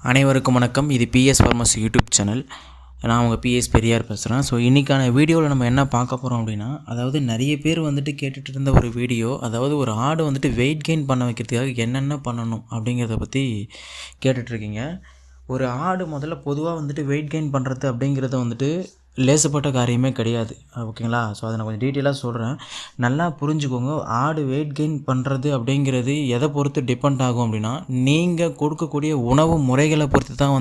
அனைவருக்கும் வணக்கம். இது பிஎஸ் ஃபார்மசி யூடியூப் சேனல். நான் உங்கள் பிஎஸ் பெரியார் பேசுகிறேன். ஸோ இன்றைக்கான வீடியோவில் நம்ம என்ன பார்க்க போகிறோம் அப்படின்னா, அதாவது நிறைய பேர் கேட்டுட்டு இருந்த ஒரு வீடியோ, அதாவது ஒரு ஆடு வெயிட் கெயின் பண்ண வைக்கிறதுக்காக என்னென்ன பண்ணணும் அப்படிங்கிறத பற்றி கேட்டுட்ருக்கீங்க. ஒரு ஆடு முதல்ல பொதுவாக வெயிட் கெயின் பண்ணுறது அப்படிங்கிறத லேசப்பட்ட காரியமே கிடையாது. ஓகேங்களா? ஸோ அதை நான் கொஞ்சம் டீட்டெயிலாக சொல்கிறேன், நல்லா புரிஞ்சுக்கோங்க. ஆடு வெயிட் கெயின் பண்ணுறது அப்படிங்கிறது எதை பொறுத்து டிபெண்ட் ஆகும் அப்படின்னா, நீங்கள் கொடுக்கக்கூடிய உணவு முறைகளை பொறுத்து தான்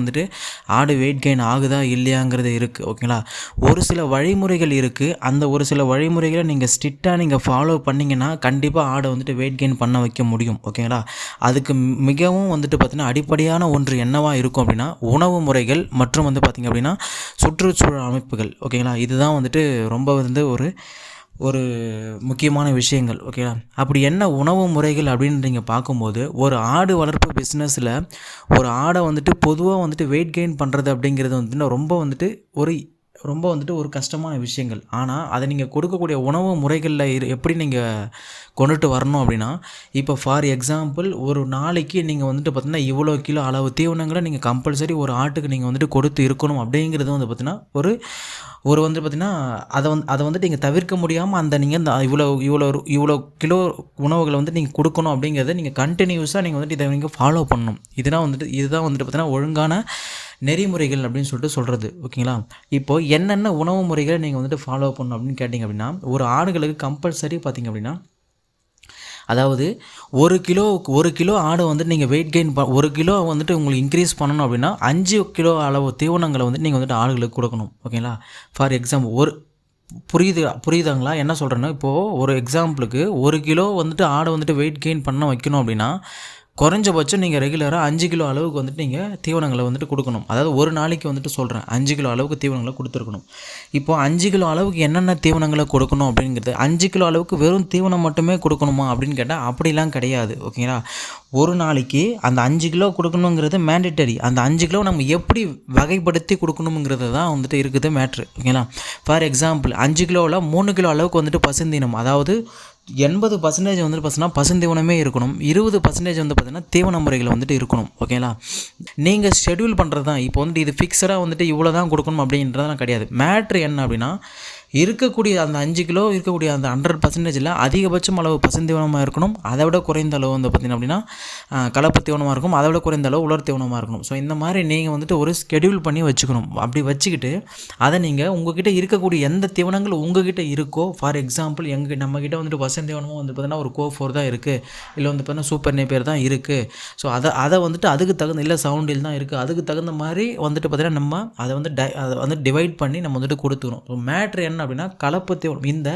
ஆடு வெயிட் கெயின் ஆகுதா இல்லையாங்கிறது இருக்குது. ஓகேங்களா? ஒரு சில வழிமுறைகள் இருக்குது. அந்த ஒரு சில வழிமுறைகளை நீங்கள் ஸ்ட்ரிக்டாக ஃபாலோ பண்ணிங்கன்னா கண்டிப்பாக ஆடை வெயிட் கெயின் பண்ண வைக்க முடியும். ஓகேங்களா? அதுக்கு மிகவும் பார்த்திங்கன்னா அடிப்படையான ஒன்று என்னவாக இருக்கும் அப்படின்னா, உணவு முறைகள் மற்றும் பார்த்திங்க அப்படின்னா சுற்றுச்சூழல் அமைப்புகள். ஓகேங்களா? இதுதான் ரொம்ப ஒரு முக்கியமான விஷயங்கள். ஓகேங்களா? அப்படி என்ன உணவு முறைகள் அப்படின்னு நீங்கள் பார்க்கும்போது, ஒரு ஆடு வளர்ப்பு பிஸ்னஸில் ஒரு ஆடை பொதுவாக வெயிட் கெயின் பண்ணுறது அப்படிங்கிறது ரொம்ப ஒரு கஷ்டமான விஷயங்கள். ஆனால் அதை நீங்கள் கொடுக்கக்கூடிய உணவு முறைகளில் எப்படி நீங்கள் கொண்டுட்டு வரணும் அப்படின்னா, இப்போ ஃபார் எக்ஸாம்பிள் ஒரு நாளைக்கு நீங்கள் பார்த்தீங்கன்னா இவ்வளோ கிலோ அளவு தீவனங்களை நீங்கள் கம்பல்சரி ஒரு ஆட்டுக்கு நீங்கள் கொடுத்து இருக்கணும் அப்படிங்கிறது பார்த்தீங்கன்னா பார்த்திங்கன்னா அதை நீங்கள் தவிர்க்க முடியாமல் நீங்கள் இந்த இவ்வளோ கிலோ உணவுகளை நீங்கள் கொடுக்கணும் அப்படிங்கிறத நீங்கள் கண்டினியூஸாக நீங்கள் இதை ஃபாலோ பண்ணணும். இதுதான் பார்த்திங்கன்னா ஒழுங்கான நெறிமுறைகள் அப்படின்னு சொல்கிறது. ஓகேங்களா? இப்போது என்னென்ன உணவு முறைகளை நீங்கள் ஃபாலோ பண்ணணும் அப்படின்னு கேட்டிங்க அப்படின்னா, ஒரு ஆடுகளுக்கு கம்பல்சரி பார்த்திங்க அப்படின்னா, அதாவது ஒரு கிலோ ஆடு நீங்கள் வெயிட் கெயின் ஒரு கிலோ உங்களுக்கு இன்க்ரீஸ் பண்ணணும் அப்படின்னா 5 கிலோ அளவு தீவனங்களை நீங்கள் ஆடுகளுக்கு கொடுக்கணும். ஓகேங்களா? ஃபார் எக்ஸாம்பிள் புரியுதாங்களா என்ன சொல்கிறேன்னா, இப்போது ஒரு எக்ஸாம்பிளுக்கு ஒரு கிலோ ஆடை வெயிட் கெயின் பண்ண வைக்கணும் அப்படின்னா, குறைஞ்சபட்சம் நீங்கள் ரெகுலராக 5 கிலோ அளவுக்கு நீங்கள் தீவனங்களை கொடுக்கணும். அதாவது ஒரு நாளைக்கு சொல்கிறேன் 5 கிலோ அளவுக்கு தீவனங்களை கொடுத்துருக்கணும். இப்போது 5 கிலோ அளவுக்கு என்னென்ன தீவனங்களை கொடுக்கணும் அப்படிங்கிறது, 5 கிலோ அளவுக்கு வெறும் தீவனம் மட்டுமே கொடுக்கணுமா அப்படின்னு கேட்டால் அப்படிலாம் கிடையாது. ஓகேங்களா? ஒரு நாளைக்கு அந்த 5 கிலோ கொடுக்கணுங்கிறது மேண்டேட்டரி. அந்த 5 கிலோ நம்ம எப்படி வகைப்படுத்தி கொடுக்கணுங்கிறது தான் இருக்குது மேட்ரு. ஓகேங்களா? ஃபார் எக்ஸாம்பிள் 5 கிலோவில் 3 கிலோ அளவுக்கு பசுந்தீவனம், அதாவது 80% பார்த்தீங்கன்னா பசுந்தீவனமே இருக்கணும். 20% பார்த்தீங்கன்னா தீவன முறைகள் இருக்கணும். ஓகேங்களா? நீங்கள் ஷெட்யூல் பண்ணுறது தான். இப்போ இது ஃபிக்ஸடாக இவ்வளோ தான் கொடுக்கணும் அப்படின்றதெல்லாம் கிடையாது. மேட்ரு என்ன அப்படின்னா, இருக்கக்கூடிய அந்த 5 கிலோ இருக்கக்கூடிய அந்த 100%ல் அதிகபட்சம் அளவு பசுந்தீவனமாக இருக்கணும். அதை விட குறைந்த அளவு பார்த்திங்க அப்படின்னா கலப்பு தீவனமாக இருக்கும். அதை விட குறைந்த அளவு உலர் தீவனமாக இருக்கணும். ஸோ இந்த மாதிரி நீங்கள் ஒரு ஸ்கெடியூல் பண்ணி வச்சுக்கணும். அப்படி வச்சுக்கிட்டு அதை நீங்கள் உங்கள்கிட்ட இருக்கக்கூடிய எந்த தீவனங்கள் உங்கள்கிட்ட இருக்கோ, ஃபார் எக்ஸாம்பிள் நம்மக்கிட்ட பசுந்தீவனமும் பார்த்திங்கன்னா ஒரு கோ4 தான் இருக்குது, இல்லை பார்த்திங்கன்னா சூப்பர் நேப்பியர் தான் இருக்குது. ஸோ அதை அதுக்கு தகுந்த, இல்லை சவுண்டில் தான் இருக்குது, அதுக்கு தகுந்த மாதிரி பார்த்திங்கன்னா நம்ம அதை டிவைட் பண்ணி நம்ம கொடுத்துக்கணும். ஸோ மேட்ரு என்ன அப்படின்னா, கலப்பு தீவனம், இந்த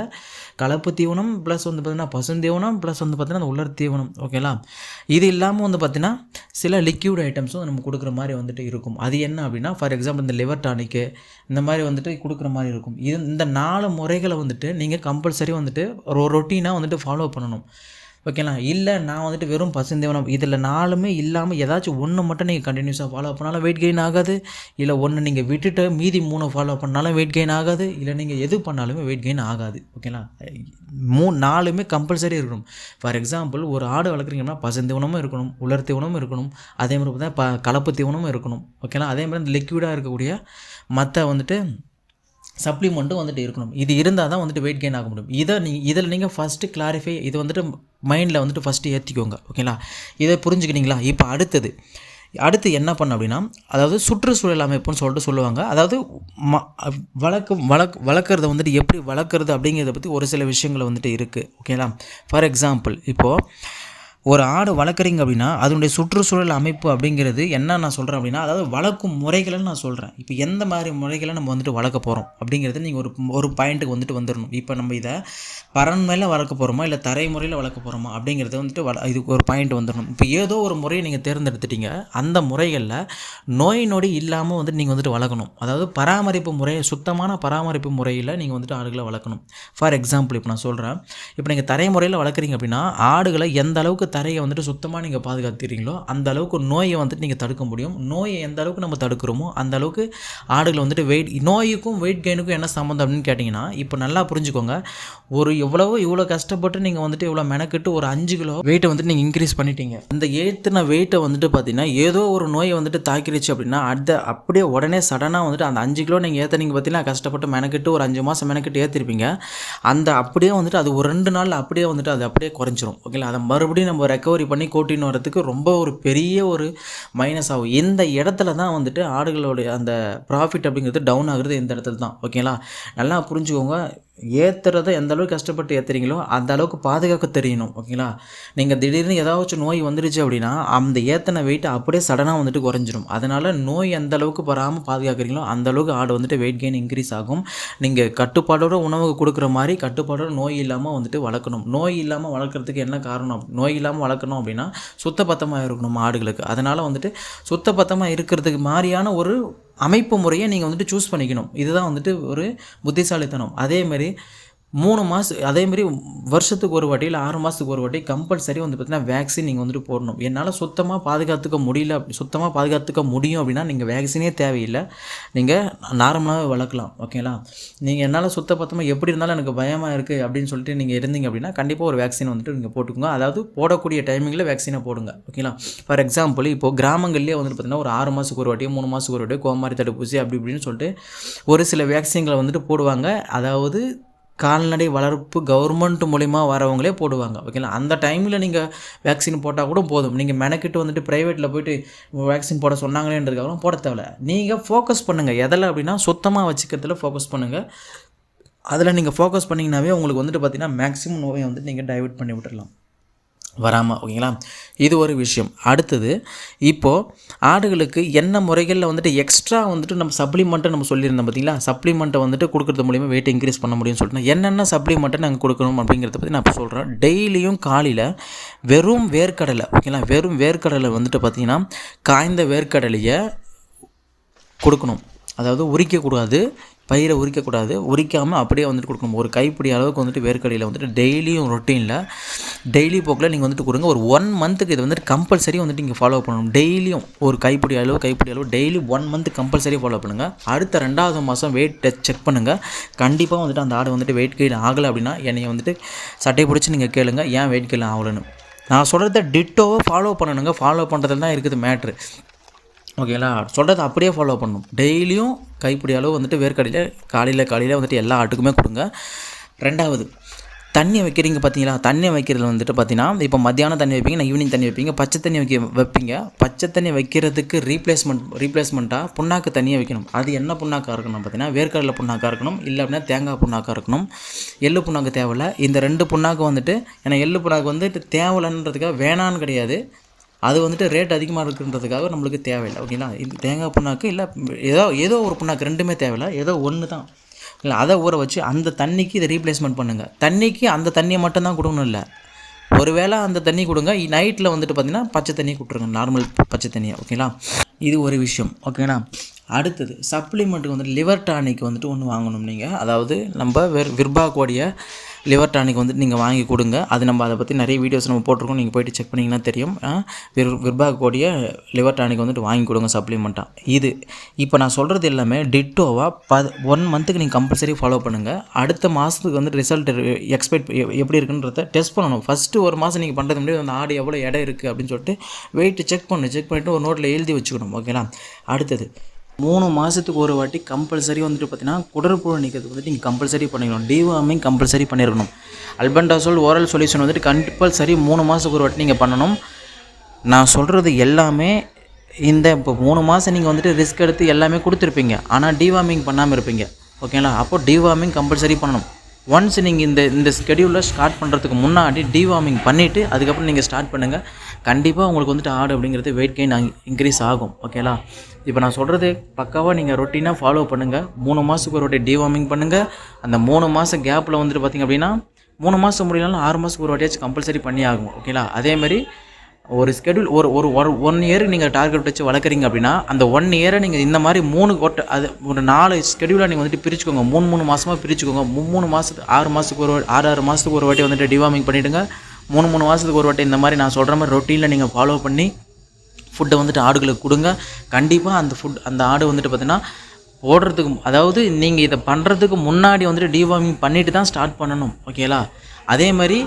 கலப்பு தீவனம் ப்ளஸ் பார்த்திங்கன்னா பசுந்தீவனம் ப்ளஸ் பார்த்திங்கன்னா அந்த உலர் தீவனம். ஓகேங்களா? இது இல்லாமல் பார்த்திங்கன்னா சில லிக்யூட் ஐட்டம்ஸும் நம்ம கொடுக்குற மாதிரி இருக்கும். அது என்ன அப்படின்னா, ஃபார் எக்ஸாம்பிள் இந்த லிவர் டானிக்கு இந்த மாதிரி கொடுக்குற மாதிரி இருக்கும். இந்த 4 முறைகளை நீங்கள் கம்பல்சரி ரொட்டீனாக ஃபாலோ பண்ணணும். ஓகேங்களா? இல்லை நான் வெறும் பசுந்தீவனம் இதில் 4மே இல்லாமல் ஏதாச்சும் ஒன்று மட்டும் நீங்கள் கண்டினியூஸாக ஃபாலோ பண்ணாலும் வெயிட் கெயின் ஆகாது. இல்லை ஒன்று நீங்கள் விட்டுட்டு மீதி 3 ஃபாலோ பண்ணாலும் வெயிட் கெயின் ஆகாது. இல்லை நீங்கள் எது பண்ணாலுமே வெயிட் கெயின் ஆகாது. ஓகேங்களா? 4மே கம்பல்சரி இருக்கணும். ஃபார் எக்ஸாம்பிள் ஒரு ஆடு வளர்க்குறீங்கன்னா பசுந்தீவனமும் இருக்கணும், உலர் தீவனமும் இருக்கணும், அதே மாதிரி பார்த்தா கலப்பு தீவனமும் இருக்கணும். ஓகேங்களா? அதே மாதிரி இந்த லிக்விடாக இருக்கக்கூடிய மற்ற சப்ளிமெண்ட்டும் இருக்கணும். இது இருந்தால் தான் வெயிட் கெயின் ஆக முடியும். இதில் நீங்கள் ஃபஸ்ட்டு கிளாரிஃபை, இது மைண்டில் ஃபஸ்ட்டு ஏற்றிக்கோங்க. ஓகேங்களா? இதை புரிஞ்சுக்கிட்டீங்களா? இப்போ அடுத்து என்ன பண்ண அப்படின்னா, அதாவது சுற்றுச்சூழல் அமைப்புன்னு சொல்லுவாங்க. அதாவது வளர்க்குறத எப்படி வளர்க்குறது அப்படிங்கிறத பற்றி ஒரு சில விஷயங்கள் இருக்குது. ஓகேங்களா? ஃபார் எக்ஸாம்பிள் இப்போது ஒரு ஆடு வளர்க்குறீங்க அப்படின்னா அதனுடைய சுற்றுச்சூழல் அமைப்பு அப்படிங்கிறது என்ன நான் சொல்கிறேன் அப்படின்னா, அதாவது வளர்க்கும் முறைகளை நான் சொல்கிறேன். இப்போ எந்த மாதிரி முறைகளை நம்ம வளர்க்க போகிறோம் அப்படிங்கிறது நீங்கள் ஒரு பாயிண்ட்டுக்கு வந்துடணும். இப்போ நம்ம இதை பறன் மேலே வளர்க்க போகிறோமா இல்லை தரை முறையில் வளர்க்க போகிறோமா அப்படிங்கிறது இதுக்கு ஒரு பாயிண்ட் வந்துடணும். இப்போ ஏதோ ஒரு முறையை நீங்கள் தேர்ந்தெடுத்துட்டீங்க, அந்த முறைகளில் நோய் நொடி இல்லாமல் நீங்கள் வளர்க்கணும். அதாவது பராமரிப்பு முறை, சுத்தமான பராமரிப்பு முறையில் நீங்கள் ஆடுகளை வளர்க்கணும். ஃபார் எக்ஸாம்பிள் இப்போ நான் சொல்கிறேன், இப்போ நீங்கள் தரை முறையில் வளர்க்குறீங்க அப்படின்னா ஆடுகளை எந்த அளவுக்கு தரையை வந்துட்டு சுத்தமாக நீங்கள் பாதுகாத்துறீங்களோ அந்த அளவுக்கு நோயை வந்துட்டு நீங்கள் தடுக்க முடியும். நோயை எந்த அளவுக்கு நம்ம தடுக்கிறோமோ அந்த அளவுக்கு ஆடுகளை வந்துட்டு நோய்க்கும் வெயிட் கெயினுக்கும் என்ன சம்மந்தம் அப்படின்னு கேட்டிங்கன்னா, இப்போ நல்லா புரிஞ்சுக்கோங்க. இவ்வளோ கஷ்டப்பட்டு நீங்கள் வந்துட்டு இவ்வளோ மெனக்கிட்டு ஒரு 5 கிலோ வெயிட்டை வந்துட்டு நீங்கள் இன்க்ரீஸ் பண்ணிட்டீங்க. அந்த ஏற்றின வெயிட்டை வந்துட்டு பார்த்தீங்கன்னா ஏதோ ஒரு நோயை வந்துட்டு தாக்கிடுச்சு அப்படின்னா அப்படியே உடனே சடனாக வந்துட்டு அந்த 5 கிலோ நீங்கள் ஏற்றினீங்க பார்த்தீங்கன்னா, கஷ்டப்பட்டு மெனக்கிட்டு ஒரு 5 மாதம் மெனக்கிட்டு ஏற்றிருப்பீங்க. அந்த அப்படியே வந்துட்டு அது ஒரு 2 நாளில் அப்படியே வந்துட்டு அது அப்படியே குறைஞ்சிரும். ஓகேங்களா? அதை மறுபடியும் நம்ம ரெக்கவரி பண்ணி கூட்டின்னு வரதுக்கு ரொம்ப ஒரு பெரிய ஒரு மைனஸ் ஆகும். இந்த இடத்துல தான் வந்துட்டு ஆடுகளுடைய அந்த ப்ராஃபிட் அப்படிங்கிறது டவுன் ஆகுறது இந்த இடத்துல தான். ஓகேங்களா? நல்லா புரிஞ்சுக்கோங்க. ஏற்றுறதை எந்த அளவுக்கு கஷ்டப்பட்டு ஏற்றுறீங்களோ அந்த அளவுக்கு பாதுகாக்க தெரியணும். ஓகேங்களா? நீங்கள் திடீர்னு ஏதாச்சும் நோய் வந்துடுச்சு அப்படின்னா அந்த ஏற்றின வெயிட் அப்படியே சடனாக வந்துட்டு குறைஞ்சிரும். அதனால் நோய் எந்த அளவுக்கு வராமல் பாதுகாக்கிறீங்களோ அந்த அளவுக்கு ஆடு வந்துட்டு வெயிட் கெயின் இன்க்ரீஸ் ஆகும். நீங்கள் கட்டுப்பாடோட உணவு கொடுக்குற மாதிரி கட்டுப்பாடோட நோய் இல்லாமல் வந்துட்டு வளர்க்கணும். நோய் இல்லாமல் வளர்க்குறதுக்கு என்ன காரணம்? நோய் இல்லாமல் வளர்க்கணும் அப்படின்னா சுத்தபத்தமாக இருக்கணும் ஆடுகளுக்கு. அதனால் வந்துட்டு சுத்தபத்தமாக இருக்கிறதுக்கு மாதிரியான ஒரு அமைப்பு முறையை நீங்கள் வந்துட்டு சூஸ் பண்ணிக்கணும். இதுதான் வந்துட்டு ஒரு புத்திசாலித்தனம். அதேமாரி 3 மாதம் அதேமாரி வருஷத்துக்கு ஒரு வாட்டி இல்லை 6 மாதத்துக்கு ஒரு வாட்டி கம்பல்சரி வந்து பார்த்திங்கன்னா வேக்சின் நீங்கள் வந்துட்டு போடணும். என்னால் சுத்தமாக பாதுகாத்துக்க முடியும் அப்படின்னா நீங்கள் வேக்சினே தேவையில்லை. நீங்கள் நார்மலாகவே வளர்க்கலாம். ஓகேங்களா? நீங்கள் என்னால் சுத்தபத்தமாக எப்படி இருந்தாலும் எனக்கு பயமாக இருக்குது அப்படின்னு சொல்லிட்டு நீங்கள் இருந்தீங்க அப்படின்னா கண்டிப்பாக ஒரு வேக்சின் வந்துட்டு நீங்கள் போட்டுக்கோங்க. அதாவது போடக்கூடிய டைமிங்கில் வேக்சினை போடுங்க. ஓகேங்களா? ஃபார் எக்ஸாம்பிள் இப்போது கிராமங்கள்லேயே வந்துட்டு பார்த்திங்கன்னா ஒரு 6 மாதத்துக்கு ஒரு வாட்டியோ 3 மாதத்துக்கு ஒரு வாட்டியோ கோமாரி தடுப்பூசி அப்படி இப்படின்னு சொல்லிட்டு ஒரு சில வேக்சின்களை வந்துட்டு போடுவாங்க. அதாவது கால்நடை வளர்ப்பு கவர்மெண்ட் மூலிமா வரவங்களே போடுவாங்க. ஓகேங்களா? அந்த டைமில் நீங்கள் வேக்சின் போட்டால் கூட போதும். நீங்கள் மெனக்கிட்டு வந்துட்டு ப்ரைவேட்டில் போய்ட்டு வேக்சின் போட சொன்னாங்களேன்றதுக்காக போட தேவையில்ல. நீங்கள் ஃபோக்கஸ் பண்ணுங்கள் எதில் அப்படின்னா சுத்தமாக வச்சுக்கிறதுல ஃபோக்கஸ் பண்ணுங்கள். அதில் நீங்கள் ஃபோக்கஸ் பண்ணிங்கனாவே உங்களுக்கு வந்துட்டு பார்த்திங்கன்னா மேக்ஸிமம் நோயை வந்துட்டு நீங்கள் டைவர்ட் பண்ணி விட்டுடலாம் வராமல். ஓகேங்களா? இது ஒரு விஷயம். அடுத்தது இப்போது ஆடுகளுக்கு என்ன முறைகளில் வந்துட்டு எக்ஸ்ட்ரா வந்துட்டு நம்ம சப்ளிமெண்ட்டை நம்ம சொல்லியிருந்தோம் பார்த்தீங்களா? சப்ளிமெண்ட்டை வந்துட்டு கொடுக்குறது மூலிமா வெயிட் இன்க்ரீஸ் பண்ண முடியும்னு சொல்லிட்டு என்னென்ன சப்ளிமெண்ட்டை நாங்கள் கொடுக்கணும் அப்படிங்கிறத பற்றி நான் இப்போ சொல்கிறேன். டெய்லியும் காலையில் வெறும் வேர்க்கடலை, ஓகேங்களா, வெறும் வேர்க்கடலை வந்துட்டு பார்த்திங்கன்னா காய்ந்த வேர்க்கடலையை கொடுக்கணும். அதாவது உரிக்கக்கூடாது, பயிரை உரிக்கக்கூடாது. உரிக்காமல் அப்படியே வந்துட்டு கொடுக்கணும். ஒரு கைப்பிடி அளவுக்கு வந்துட்டு வேர்க்கடையில் வந்துட்டு டெய்லியும் ரொட்டீனில் டெய்லி போக்கில் நீங்கள் வந்துட்டு கொடுங்க. ஒரு 1 மந்த்துக்கு இது வந்துட்டு கம்பல்சரி வந்துட்டு நீங்கள் ஃபாலோ பண்ணணும். டெய்லியும் ஒரு கைப்பிடி அளவு டெய்லி 1 மந்த் கம்பல்சரி ஃபாலோ பண்ணுங்கள். அடுத்த 2வது மாதம் வெயிட் செக் பண்ணுங்கள். கண்டிப்பாக வந்துட்டு அந்த ஆடு வந்துட்டு வெயிட் கெயின் ஆகலை அப்படின்னா என்னை வந்துட்டு சட்டை பிடிச்சி நீங்கள் கேளுங்க ஏன் வெயிட் கெயின் ஆகலைன்னு. நான் சொல்கிறத டிட்டோவை ஃபாலோ பண்ணணுங்க. ஃபாலோ பண்ணுறதுல தான் இருக்குது மேட்ரு. ஓகேங்களா? சொல்கிறத அப்படியே ஃபாலோ பண்ணணும். டெய்லியும் கைப்பிடி அளவு வந்துட்டு வேர்க்கடையில் காலையில் வந்துட்டு எல்லா ஆட்டுக்குமே கொடுங்க. 2வது தண்ணி வைக்கிறீங்க பார்த்தீங்களா? தண்ணி வைக்கிறதுல வந்துட்டு பார்த்தீங்கன்னா இப்போ மத்தியானம் தண்ணி வைப்பீங்க, நான் ஈவினிங் தண்ணி வைப்பீங்க, பச்சை தண்ணி வைப்பீங்க. பச்சை தண்ணி வைக்கிறதுக்கு ரீப்ளேஸ்மெண்ட்டாக புண்ணாக்கு தண்ணியை வைக்கணும். அது என்ன புண்ணாக்காக இருக்கணும் பார்த்தீங்கன்னா வேர்க்கடலை புண்ணாக்காக இருக்கணும், இல்லை அப்படின்னா தேங்காய் புண்ணாக்காக இருக்கணும். எள்ளு புண்ணாக்கு தேவையில்லை. இந்த 2 புண்ணாக்கு வந்துட்டு ஏன்னா எள்ளு புண்ணாக்கு வந்துட்டு தேவையில்லைன்றதுக்காக வேணான்னு கிடையாது, அது வந்துட்டு ரேட் அதிகமாக இருக்குன்றதுக்காக நம்மளுக்கு தேவையில்லை. ஓகேங்களா? இந்த தேங்காய் புண்ணாக்கு இல்லை ஏதோ ஒரு புண்ணாக்கு 2மே தேவையில்லை, ஏதோ ஒன்று தான். இல்லை அதை ஊற வச்சு அந்த தண்ணிக்கு இதை ரீப்ளேஸ்மெண்ட் பண்ணுங்கள். தண்ணிக்கு அந்த தண்ணியை மட்டும்தான் கொடுக்கணும். இல்லை ஒருவேளை அந்த தண்ணி கொடுங்க. நைட்டில் வந்துட்டு பார்த்திங்கன்னா பச்சை தண்ணி கொடுத்துருங்க, நார்மல் பச்சை தண்ணியை. ஓகேங்களா? இது ஒரு விஷயம். ஓகேங்களா? அடுத்தது சப்ளிமெண்ட்டுக்கு வந்துட்டு லிவர் டானிக் வந்துட்டு ஒன்று வாங்கணும் நீங்கள். அதாவது நம்ம விர்பாகோடைய லிவர் டானிக் வந்துட்டு நீங்கள் வாங்கி கொடுங்க. அது நம்ம அதை பற்றி நிறைய வீடியோஸ் நம்ம போட்டிருக்கோம், நீங்கள் போய்ட்டு செக் பண்ணிங்கன்னா தெரியும். விர்பாகோடைய லிவர் டானிக் வந்துட்டு வாங்கி கொடுங்க சப்ளிமெண்ட்டாக. இது இப்போ நான் சொல்கிறது எல்லாமே டிட்டோவாக 1 மந்த்துக்கு நீங்கள் கம்பல்சரி ஃபாலோ பண்ணுங்கள். அடுத்த மாதத்துக்கு வந்துட்டு ரிசல்ட் எக்ஸ்பெக்ட் எப்படி இருக்குன்றத டெஸ்ட் பண்ணணும். ஃபஸ்ட்டு 1 மாதம் நீங்கள் பண்ணுறது முடியாது. அந்த ஆடு எவ்வளோ எடை இருக்குது அப்படின்னு சொல்லிட்டு வெயிட் செக் பண்ணிவிட்டு ஒரு நோட்டில் எழுதி வச்சுக்கணும். ஓகேங்களா? அடுத்தது 3 மாதத்துக்கு ஒரு வாட்டி கம்பல்சரி வந்துட்டு பார்த்தீங்கன்னா குடற்புழு நீக்கிறதுக்கு வந்துட்டு நீங்கள் கம்பல்சரி பண்ணிக்கணும். டிவார்மிங் கம்பல்சரி பண்ணியிருக்கணும். அல்பெண்டாசோல் ஓரல் சொல்யூஷன் வந்துட்டு கம்பல்சரி 3 மாதத்துக்கு ஒரு வாட்டி நீங்கள் பண்ணணும். நான் சொல்கிறது எல்லாமே இப்போ 3 மாதம் நீங்கள் வந்துட்டு ரிஸ்க் எடுத்து எல்லாமே கொடுத்துருப்பீங்க, ஆனால் டிவார்மிங் பண்ணாமல் இருப்பீங்க. ஓகேங்களா? அப்போது டிவார்மிங் கம்பல்சரி பண்ணணும். ஒன்ஸ் நீங்கள் இந்த ஸ்கெடியூலில் ஸ்டார்ட் பண்ணுறதுக்கு முன்னாடி டிவார்மிங் பண்ணிவிட்டு அதுக்கப்புறம் நீங்கள் ஸ்டார்ட் பண்ணுங்கள். கண்டிப்பாக உங்களுக்கு வந்துட்டு ஆடு அப்படிங்கிறது வெயிட் கெயின் இன்க்ரீஸ் ஆகும். ஓகேங்களா? இப்போ நான் சொல்கிறது பக்காவாக நீங்கள் ரொட்டீனாக ஃபாலோ பண்ணுங்கள். 3 மாதத்துக்கு ஒரு வாட்டி டிவார்மிங் பண்ணுங்கள். அந்த 3 மாதம் கேப்பில் வந்துட்டு பார்த்திங்க அப்படின்னா 3 மாதம் முடியலனாலும் 6 மாதத்துக்கு ஒரு வாட்டியாச்சும் கம்பல்சரி பண்ணி ஆகும். ஓகேங்களா? அதேமாதிரி ஒரு ஸ்கெடியூல் ஒரு 1 இயருக்கு நீங்கள் டார்கெட் வச்சு வளர்க்குறீங்க அப்படின்னா அந்த 1 இயரை நீங்கள் இந்த மாதிரி 3 அது ஒரு 4 ஸ்கெடியூலாக நீங்கள் வந்துட்டு பிரிச்சுக்கோங்க. 3 மாதமாக பிரிச்சுக்கோங்க. 3 மாதத்துக்கு 6 மாதத்துக்கு ஒரு 6 மாதத்துக்கு ஒரு வாட்டி வந்துட்டு டிவார்மிங் பண்ணிவிடுங்க. 3 மாதத்துக்கு ஒரு வாட்டி இந்த மாதிரி நான் சொல்கிற மாதிரி ரொட்டீனில் நீங்கள் ஃபாலோ பண்ணி ஃபுட்டை வந்துட்டு ஆடுகளுக்கு கொடுங்க. கண்டிப்பாக அந்த ஆடு வந்துட்டு பார்த்திங்கன்னா போடுறதுக்கு, அதாவது நீங்கள் இதை பண்ணுறதுக்கு முன்னாடி வந்துட்டு டிவார்மிங் பண்ணிவிட்டு தான் ஸ்டார்ட் பண்ணணும். ஓகேங்களா? அதே மாதிரி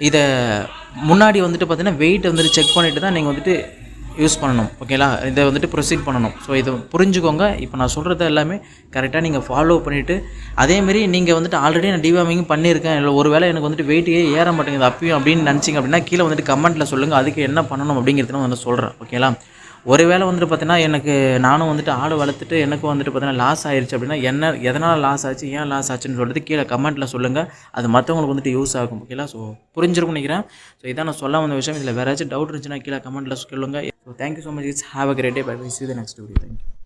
இதை முன்னாடி வந்துட்டு பார்த்திங்கன்னா வெயிட் வந்துட்டு செக் பண்ணிவிட்டு தான் நீங்கள் வந்துட்டு யூஸ் பண்ணணும். ஓகேங்களா? இதை வந்துட்டு ப்ரொசீட் பண்ணணும். ஸோ இதை புரிஞ்சுக்கோங்க. இப்போ நான் சொல்கிறது எல்லாமே கரெக்டாக நீங்கள் ஃபாலோ பண்ணிவிட்டு, அதேமாரி நீங்கள் வந்துட்டு ஆல்ரெடி நான் டிவார்மிங் பண்ணியிருக்கேன், இல்லை ஒரு வேளை எனக்கு வந்துட்டு வெயிட்டே ஏற மாட்டேங்குது அப்பயும் அப்படின்னு நினச்சிங்க அப்படின்னா கீழே வந்துட்டு கமெண்ட்டில் சொல்லுங்கள். அதுக்கு என்ன பண்ணணும் அப்படிங்கிறத நான் வந்து சொல்கிறேன். ஓகேங்களா? ஒரு வேளை வந்துட்டு பார்த்தீங்கன்னா எனக்கு நானும் வந்துட்டு ஆடு வளர்த்துட்டு எனக்கும் வந்துட்டு பார்த்தீங்கன்னா லாஸ் ஆயிடுச்சு அப்படின்னா எதனால் லாஸ் ஆச்சு, ஏன் லாஸ் ஆச்சுன்னு சொல்லிட்டு கீழே கமெண்ட்டில் சொல்லுங்கள். அது மற்றவங்களுக்கு வந்துட்டு யூஸ் ஆகும். ஓகேங்களா? ஸோ புரிஞ்சிருக்கும்னு நினைக்கிறேன். ஸோ இதான் நான் சொல்ல வந்த விஷயம். இதில் வேறு ஏதாச்சும் டவுட் இருந்துச்சுன்னா கீழே கமெண்ட்டில் சொல்லுங்கள். So thank you so much. Have a great day. Bye bye. See you the next video. Thank you.